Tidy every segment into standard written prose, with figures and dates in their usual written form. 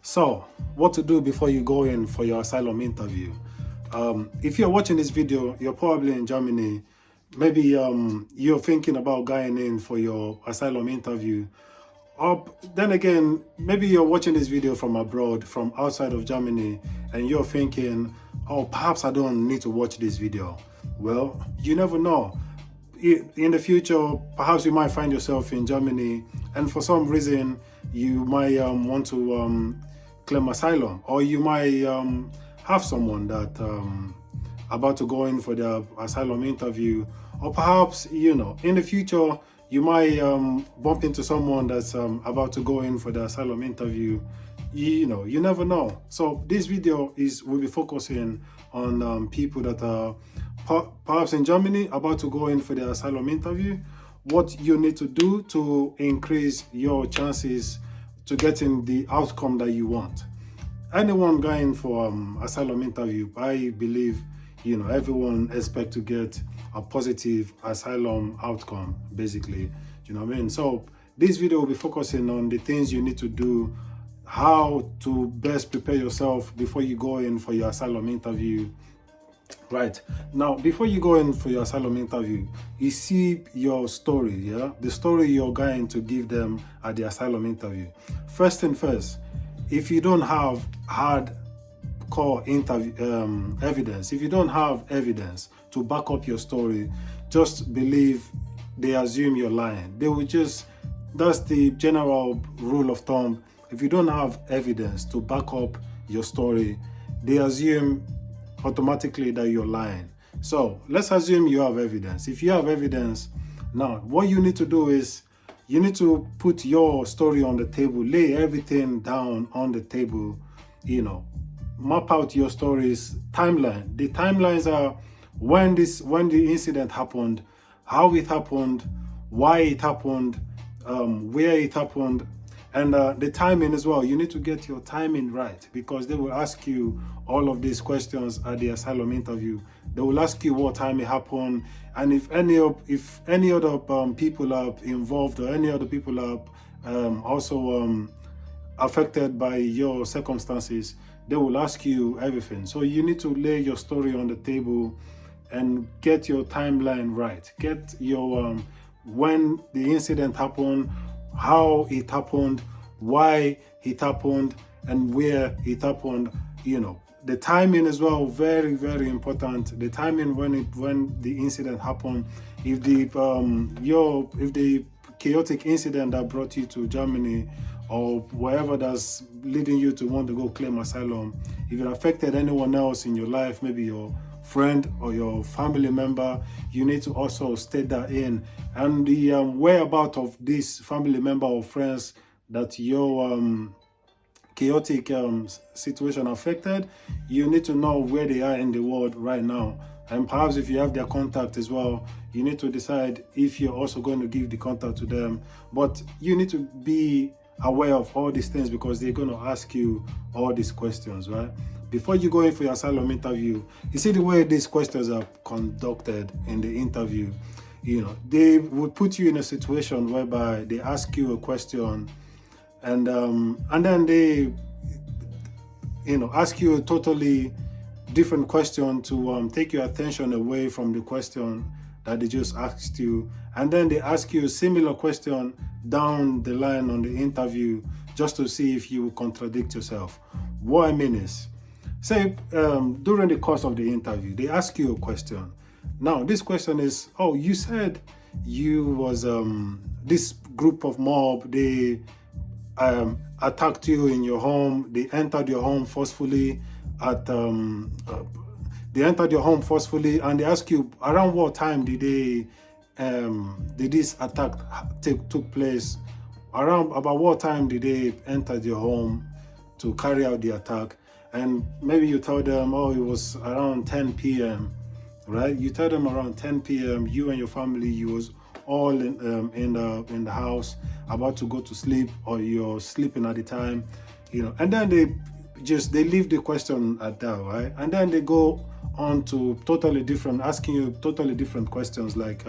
So, what to do before you go in for your asylum interview? If you're watching this video, you're probably in Germany. Maybe you're thinking about going in for your asylum interview. Or then again, maybe you're watching this video from abroad, from outside of Germany, and you're thinking, oh, perhaps I don't need to watch this video. Well, you never know. In the future, perhaps you might find yourself in Germany, and for some reason, you might want to claim asylum, or you might have someone that about to go in for the asylum interview, or perhaps in the future you might bump into someone that's about to go in for the asylum interview. You never know. So this video will be focusing on people that are perhaps in Germany about to go in for the asylum interview, what you need to do to increase your chances to getting the outcome that you want. Anyone going for asylum interview, I believe everyone expect to get a positive asylum outcome, basically. You know what I mean? So this video will be focusing on the things you need to do, how to best prepare yourself before you go in for your asylum interview. Right now, before you go in for your asylum interview, you see your story, the story you're going to give them at the asylum interview. First thing first, if you don't have hardcore interview evidence, if you don't have evidence to back up your story, just believe they assume you're lying. They will just, that's the general rule of thumb. If you don't have evidence to back up your story, they assume automatically that you're lying. So let's assume you have evidence. If you have evidence, now what you need to do is you need to put your story on the table, lay everything down on the table, map out your story's timeline. The timelines are when the incident happened, how it happened, why it happened, where it happened, and the timing as well. You need to get your timing right, because they will ask you all of these questions at the asylum interview. They will ask you what time it happened, and if any other people are involved, or any other people are also affected by your circumstances, they will ask you everything. So you need to lay your story on the table and get your timeline right. Get your when the incident happened, how it happened, why it happened, and where it happened. The timing as well, very, very important. The timing when the incident happened. If the chaotic incident that brought you to Germany, or wherever that's leading you to want to go claim asylum, if it affected anyone else in your life, maybe your friend or your family member, you need to also state that in. And the whereabouts of this family member or friends that your chaotic situation affected, you need to know where they are in the world right now. And perhaps if you have their contact as well, you need to decide if you're also going to give the contact to them. But you need to be aware of all these things, because they're going to ask you all these questions, right? Before you go in for your asylum interview, you see the way these questions are conducted in the interview. They would put you in a situation whereby they ask you a question, and then they ask you a totally different question to take your attention away from the question that they just asked you, and then they ask you a similar question down the line on the interview, just to see if you contradict yourself. What I mean is, say during the course of the interview, they ask you a question. Now this question is, oh, you said you was this group of mob, they attacked you in your home, they entered your home forcefully they entered your home forcefully, and they ask you around what time did this attack took place, around about what time did they enter your home to carry out the attack. And maybe you tell them, oh, it was around 10 p.m. right? You tell them around 10 p.m. you and your family, you was all in the house about to go to sleep, or you're sleeping at the time, and then they leave the question at that, right? And then they go on to asking you totally different questions, like,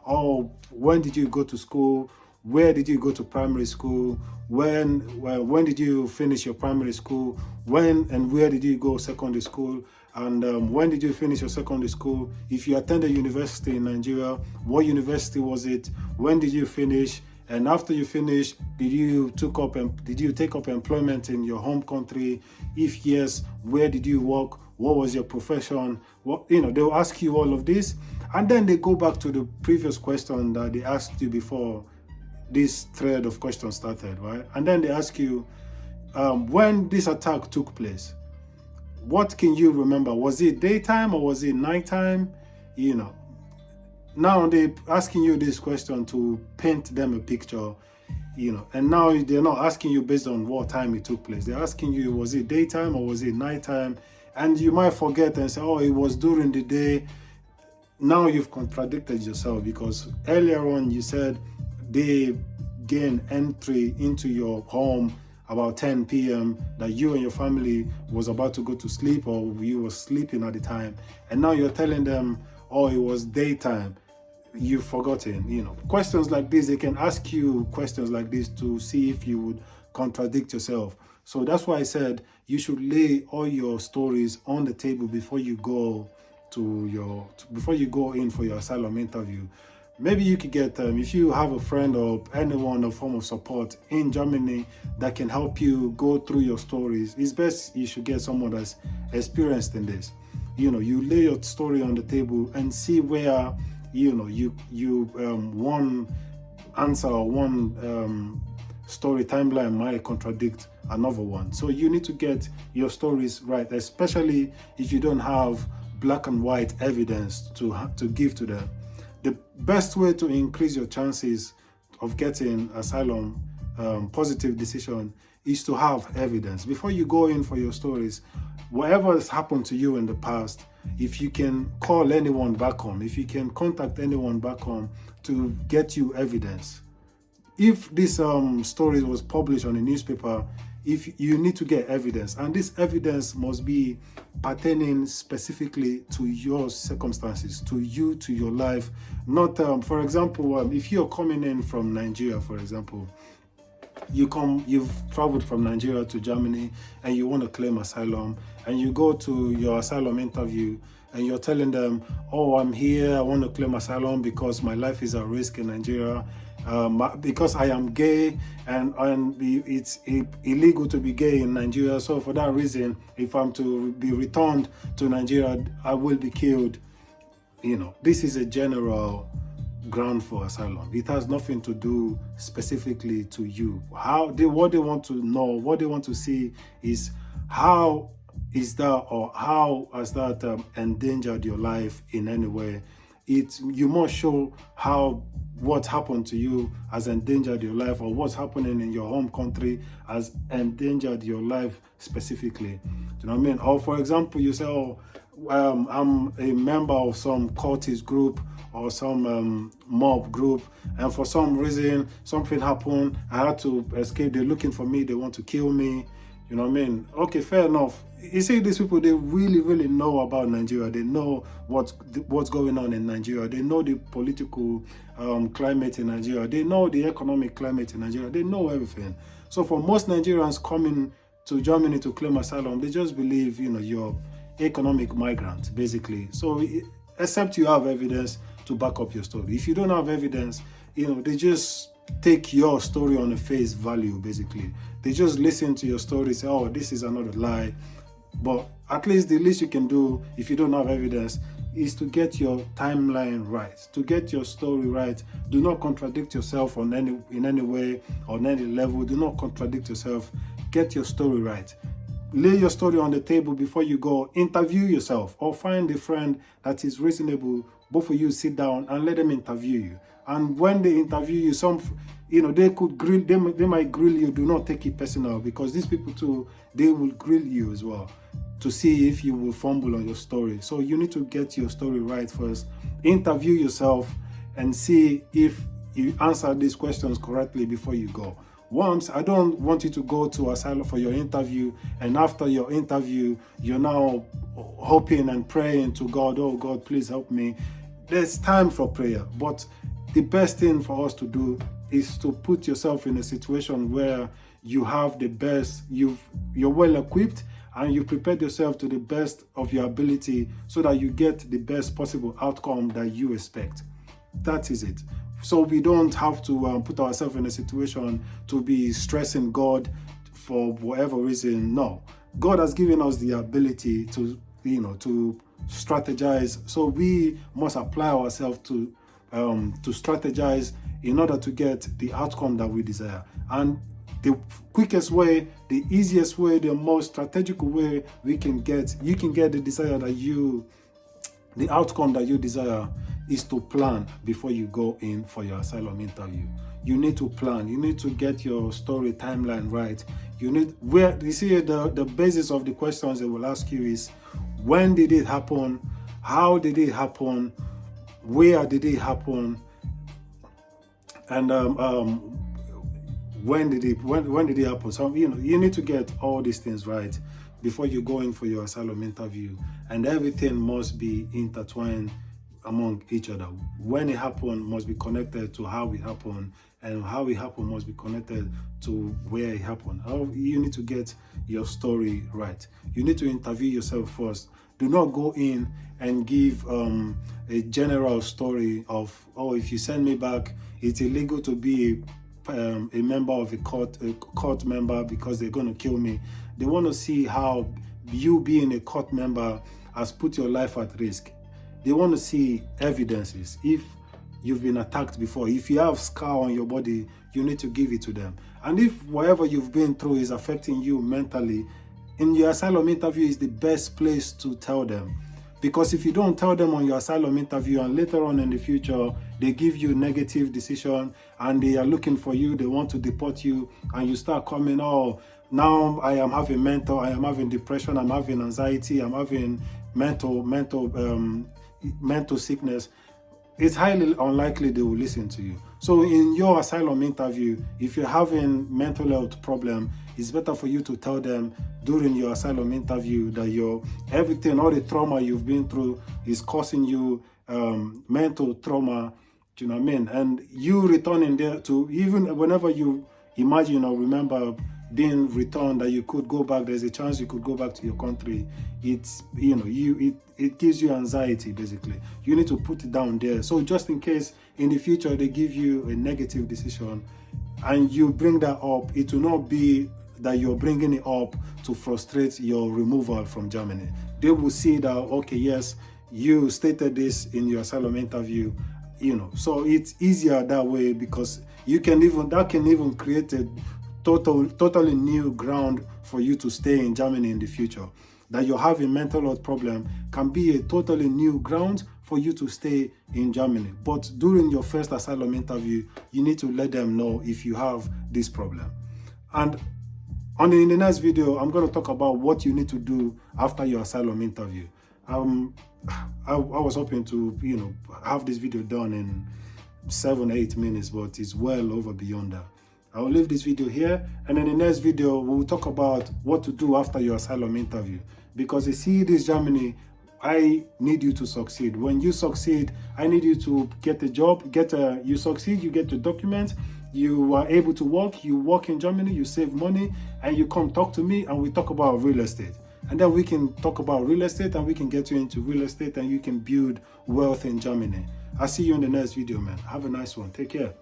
oh, when did you go to school? Where did you go to primary school? When did you finish your primary school? When and where did you go secondary school? And when did you finish your secondary school? If you attended university in Nigeria, what university was it? When did you finish? And after you finish, did you take up employment in your home country? If yes, where did you work? What was your profession? They'll ask you all of this, and then they go back to the previous question that they asked you before this thread of questions started, right? And then they ask you, when this attack took place, what can you remember? Was it daytime or was it nighttime? Now they're asking you this question to paint them a picture, and now they're not asking you based on what time it took place. They're asking you, was it daytime or was it nighttime? And you might forget and say, oh, it was during the day. Now you've contradicted yourself, because earlier on you said they gained entry into your home about 10 p.m., that you and your family was about to go to sleep, or you were sleeping at the time. And now you're telling them, oh, it was daytime. You've forgotten. Questions like this, they can ask you questions like this to see if you would contradict yourself. So that's why I said you should lay all your stories on the table before you go in for your asylum interview. Maybe you could get, if you have a friend or anyone, a form of support in Germany that can help you go through your stories, it's best you should get someone that's experienced in this. You lay your story on the table and see where, one answer or one story timeline might contradict another one. So you need to get your stories right, especially if you don't have black and white evidence to give to them. The best way to increase your chances of getting asylum positive decision is to have evidence. Before you go in for your stories, whatever has happened to you in the past, if you can call anyone back home, if you can contact anyone back home to get you evidence. If this story was published on a newspaper, if you need to get evidence, and this evidence must be pertaining specifically to your circumstances, to you, to your life. Not, for example, if you're coming in from Nigeria, for example, you've traveled from Nigeria to Germany and you want to claim asylum, and you go to your asylum interview and you're telling them, oh, I'm here, I want to claim asylum because my life is at risk in Nigeria. Because I am gay and it's illegal to be gay in Nigeria. So for that reason, if I'm to be returned to Nigeria, I will be killed. This is a general ground for asylum. It has nothing to do specifically to you. What they want to know, what they want to see is how has that endangered your life in any way. You must show how what happened to you has endangered your life, or what's happening in your home country has endangered your life specifically. Do you know what I mean? Or for example, you say, oh, I'm a member of some cultist group or some mob group, and for some reason something happened, I had to escape, they're looking for me, they want to kill me. You know what I mean? Okay, fair enough. You see, these people, they really, really know about Nigeria. They know what's going on in Nigeria. They know the political climate in Nigeria. They know the economic climate in Nigeria. They know everything. So for most Nigerians coming to Germany to claim asylum, they just believe, you're economic migrant, basically. So except you have evidence to back up your story. If you don't have evidence, they just take your story on a face value, basically. They just listen to your story, say, oh, this is another lie. But at least the least you can do, if you don't have evidence, is to get your timeline right, to get your story right. Do not contradict yourself in any way, on any level. Do not contradict yourself. Get your story right. Lay your story on the table before you go. Interview yourself, or find a friend that is reasonable. Both of you sit down and let them interview you. And when they interview you, they could grill. They might grill you. Do not take it personal, because these people too, they will grill you as well to see if you will fumble on your story. So you need to get your story right first. Interview yourself and see if you answer these questions correctly before you go. Once, I don't want you to go to asylum for your interview, and after your interview, you're now hoping and praying to God, oh God, please help me. There's time for prayer, but the best thing for us to do is to put yourself in a situation where you have the best, you're well equipped, and you prepared yourself to the best of your ability so that you get the best possible outcome that you expect. That is it. So we don't have to put ourselves in a situation to be stressing God for whatever reason. No, God has given us the ability to, to strategize. So we must apply ourselves to strategize in order to get the outcome that we desire. And the quickest way, the easiest way, the most strategical way you can get the desire that the outcome that you desire is to plan before you go in for your asylum interview. You need to plan. You need to get your story timeline right. The basis of the questions they will ask you is, when did it happen? How did it happen? Where did it happen? And when did it happen? So you need to get all these things right before you go in for your asylum interview, and everything must be intertwined among each other. When it happened must be connected to how it happened, and how it happened must be connected to where it happened. You need to get your story right. You need to interview yourself first. Do not go in and give a general story of, oh, if you send me back, it's illegal to be a member of a court member because they're going to kill me. They want to see how you being a court member has put your life at risk. They want to see evidences. If you've been attacked before, if you have scar on your body, you need to give it to them. And if whatever you've been through is affecting you mentally, in your asylum interview is the best place to tell them. Because if you don't tell them on your asylum interview, and later on in the future they give you negative decision and they are looking for you, they want to deport you, and you start coming, oh, now I am having depression, I'm having anxiety, I'm having mental sickness, it's highly unlikely they will listen to you. So in your asylum interview, if you're having mental health problem, it's better for you to tell them during your asylum interview that everything, all the trauma you've been through is causing you mental trauma. Do you know what I mean? And you returning there to, even whenever you imagine or remember being returned, that you could go back, there's a chance you could go back to your country. It's, it gives you anxiety, basically. You need to put it down there. So just in case in the future they give you a negative decision and you bring that up, it will not be that you're bringing it up to frustrate your removal from Germany. They will see that, okay, yes, you stated this in your asylum interview, so it's easier that way, because that can even create a totally new ground for you to stay in Germany in the future. That you're having mental health problem can be a totally new ground for you to stay in Germany. But during your first asylum interview, you need to let them know if you have this problem. And in the next video, I'm going to talk about what you need to do after your asylum interview. I was hoping to, have this video done in 7-8 minutes, but it's well over beyond that. I'll leave this video here, and in the next video, we'll talk about what to do after your asylum interview. Because you see, this Germany, I need you to succeed. When you succeed, I need you to get a job, you succeed, you get your documents, you are able to work, you work in Germany, you save money, and you come talk to me, and we talk about real estate. And then we can talk about real estate, and we can get you into real estate, and you can build wealth in Germany. I'll see you in the next video, man. Have a nice one. Take care.